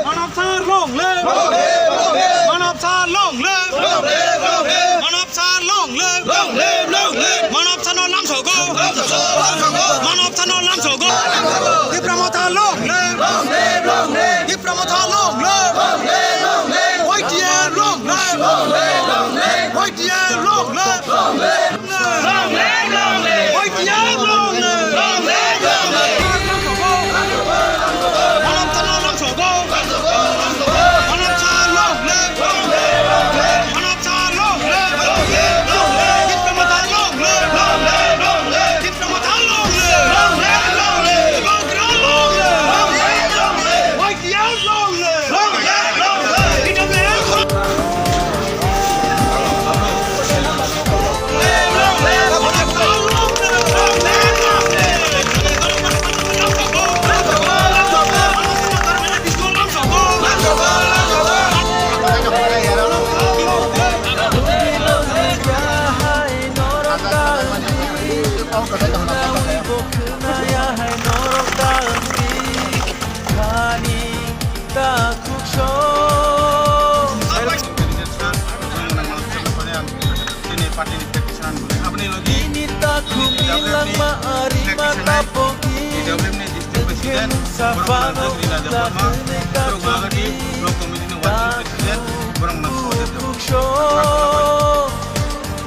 মানব সার long লে মানব সার long লে মানব সার long লে মানব সার no lam sogo মানব সার no lam sogo diplomata long le diplomata long le white year long le white year long le white year long le মানব সার no lam sogo মানব সার long le মানব সার long le diplomata long le diplomata long le white year long le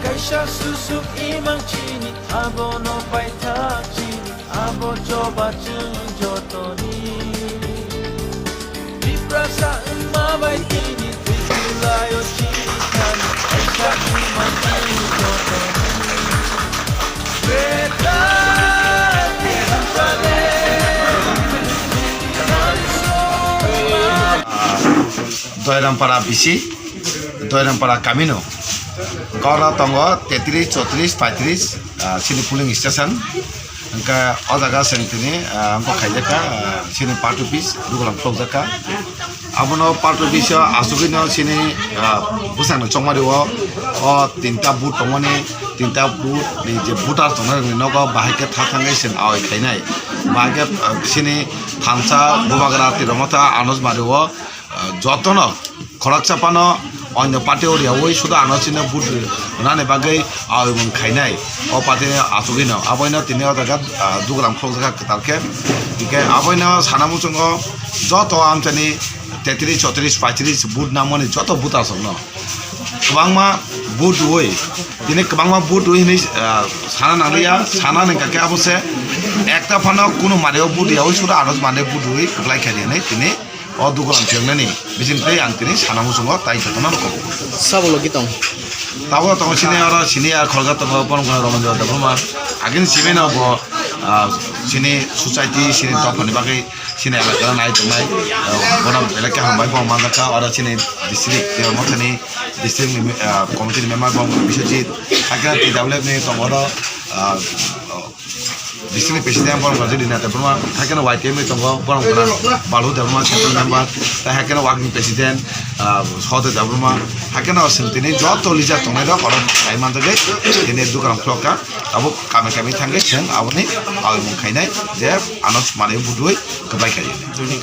Kaisa susuk imang chini abo no pai thak chini abo coba jotoni diprasa ma bai tini tikulayo chini kan kaisa imang chini jotoni beta tirupale Doirampara bisi Doirampara Camino Kora tongo 33 34 35 sini puling station angka odaga sentini angko khaijaka sini part piece dugulang plojaka abono part piece asugino sini busang chongmari o tinta boot tongoni tinta boot ni je bootar tongna ni nogo bahike thangai sen awai khainai bahike sini thamsa bubagra tiromata anos mariwo jotono খরচা পানো অন্য party ওরিয়া ওই শুধু আনছিনে বুট নানে বাগৈ আইমন খাইনাই ও পাতে আসুগিন আবইনা তিনি জায়গা দুগ্রাম খোলজাকা তারকে দিকে আবইনা সানামুচঙ্গ যত আমচানি 33 34 35 বুট নামনি যত বুট আসন গোबांमा बुट ওই তিনি গোबांमा বুট ওই নি সানা নালিয়া সানা নেকাকে আবসে একটা ফানো কোনো মারেও বুট ওই শুধু আনজ মানে বুট ওই কলাই খালি নাই তিনি Oh dugulang jengnani, bisin play antini sanamu semua tai ketemu kok. Sabu lagi tong. Tahu tong sini orang sini ya kalau kata orang orang Roman Jawa tapi mah agen sini na bo sini society sini top ni bagai sini ala kalau naik tunai orang elaknya hambai bo mangga orang sini district dia mau sini district komite member bo bisojit agar tidak boleh ni tong orang district presiden borong kerja di nata berma, hakena YTM itu borong kerana balu berma central member, tapi hakena working presiden, sahaja berma, hakena sentini jauh lihat tongnya dah orang lain mana tu ini itu kerana keluarga, abu kami tangga sen, abu ni awu mungkin ni, dia anak mana budui kebaikan ini.